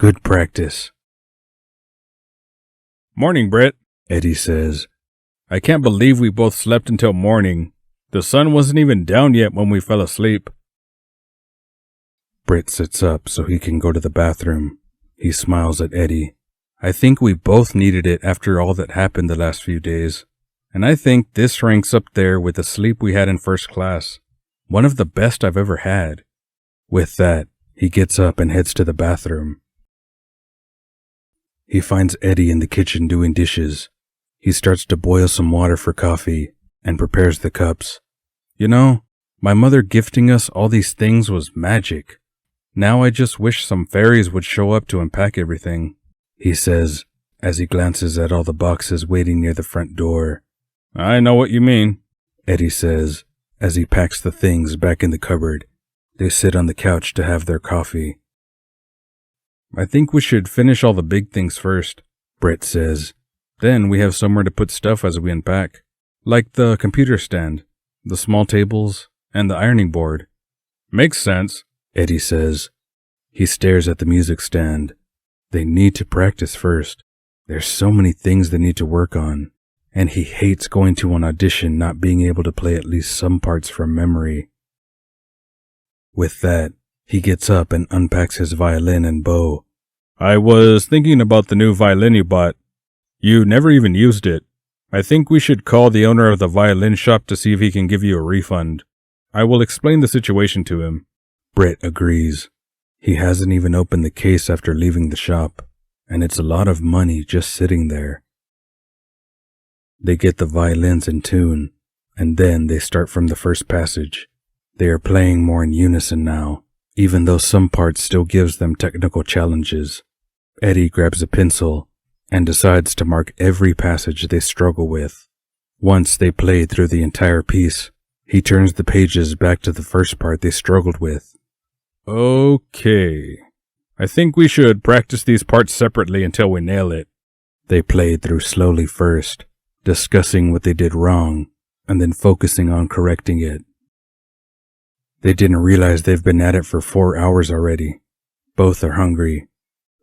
Good practice. Morning, Britt, Eddie says. I can't believe we both slept until morning. The sun wasn't even down yet when we fell asleep. Britt sits up so he can go to the bathroom. He smiles at Eddie. I think we both needed it after all that happened the last few days. And I think this ranks up there with the sleep we had in first class. One of the best I've ever had. With that, he gets up and heads to the bathroom. He finds Eddie in the kitchen doing dishes. He starts to boil some water for coffee and prepares the cups. You know, my mother gifting us all these things was magic. Now I just wish some fairies would show up to unpack everything, he says as he glances at all the boxes waiting near the front door. I know what you mean, Eddie says as he packs the things back in the cupboard. They sit on the couch to have their coffee. I think we should finish all the big things first, Britt says. Then we have somewhere to put stuff as we unpack. Like the computer stand, the small tables, and the ironing board. Makes sense, Eddie says. He stares at the music stand. They need to practice first. There's so many things they need to work on. And he hates going to an audition not being able to play at least some parts from memory. With that, he gets up and unpacks his violin and bow. I was thinking about the new violin you bought. You never even used it. I think we should call the owner of the violin shop to see if he can give you a refund. I will explain the situation to him. Britt agrees. He hasn't even opened the case after leaving the shop, and it's a lot of money just sitting there. They get the violins in tune, and then they start from the first passage. They are playing more in unison now, even though some parts still gives them technical challenges. Eddie grabs a pencil and decides to mark every passage they struggle with. Once they played through the entire piece, he turns the pages back to the first part they struggled with. Okay. I think we should practice these parts separately until we nail it. They played through slowly first, discussing what they did wrong, and then focusing on correcting it. They didn't realize they've been at it for 4 hours already. Both are hungry.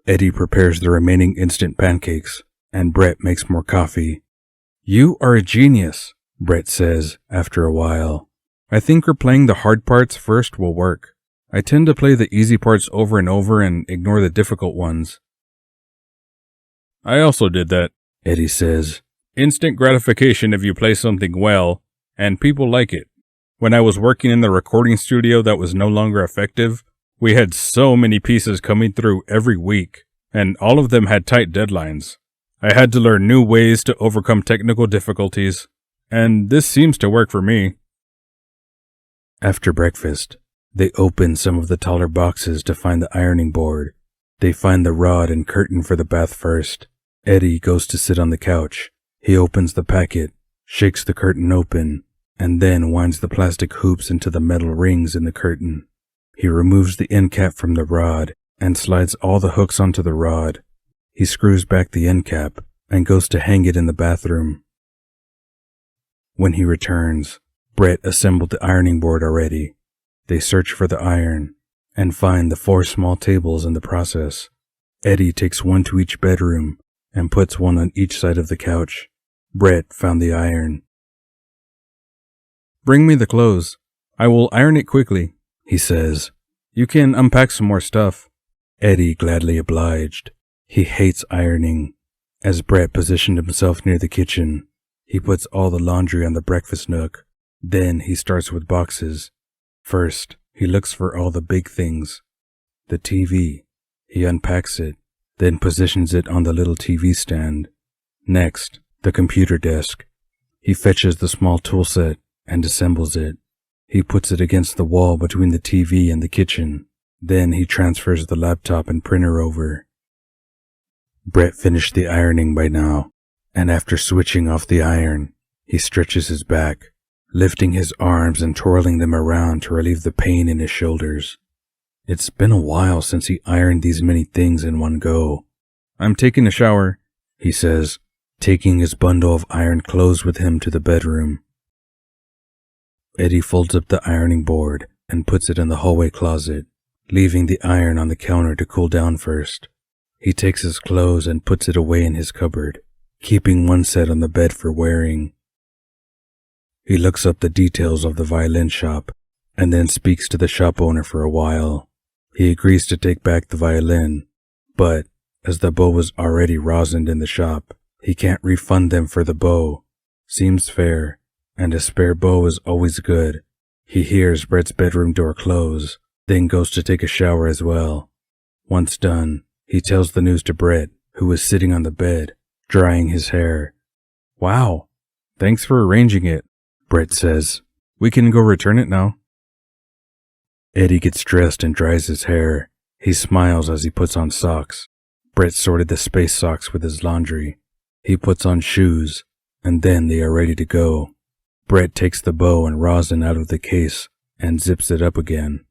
Eddie prepares the remaining instant pancakes, and Brett makes more coffee. You are a genius, Brett says after a while. I think replaying the hard parts first will work. I tend to play the easy parts over and over and ignore the difficult ones. I also did that, Eddie says. Instant gratification if you play something well, and people like it. When I was working in the recording studio that was no longer effective, we had so many pieces coming through every week, and all of them had tight deadlines. I had to learn new ways to overcome technical difficulties, and this seems to work for me. After breakfast, they open some of the taller boxes to find the ironing board. They find the rod and curtain for the bath first. Eddie goes to sit on the couch. He opens the packet, shakes the curtain open, and then winds the plastic hoops into the metal rings in the curtain. He removes the end cap from the rod and slides all the hooks onto the rod. He screws back the end cap and goes to hang it in the bathroom. When he returns, Brett assembled the ironing board already. They search for the iron and find the 4 small tables in the process. Eddie takes one to each bedroom and puts one on each side of the couch. Brett found the iron. Bring me the clothes. I will iron it quickly, he says. You can unpack some more stuff. Eddie gladly obliged. He hates ironing. As Brett positioned himself near the kitchen, he puts all the laundry on the breakfast nook. Then he starts with boxes. First, he looks for all the big things. The TV. He unpacks it, then positions it on the little TV stand. Next, the computer desk. He fetches the small tool set and assembles it. He puts it against the wall between the TV and the kitchen. Then he transfers the laptop and printer over. Brett finished the ironing by now, and after switching off the iron, he stretches his back, lifting his arms and twirling them around to relieve the pain in his shoulders. It's been a while since he ironed these many things in one go. I'm taking a shower, he says, taking his bundle of ironed clothes with him to the bedroom. Eddie folds up the ironing board and puts it in the hallway closet, leaving the iron on the counter to cool down first. He takes his clothes and puts it away in his cupboard, keeping one set on the bed for wearing. He looks up the details of the violin shop and then speaks to the shop owner for a while. He agrees to take back the violin, but as the bow was already rosined in the shop, he can't refund them for the bow. Seems fair, and a spare bow is always good. He hears Brett's bedroom door close, then goes to take a shower as well. Once done, he tells the news to Brett, who is sitting on the bed, drying his hair. Wow, thanks for arranging it, Brett says. We can go return it now. Eddie gets dressed and dries his hair. He smiles as he puts on socks. Brett sorted the space socks with his laundry. He puts on shoes, and then they are ready to go. Brett takes the bow and rosin out of the case and zips it up again.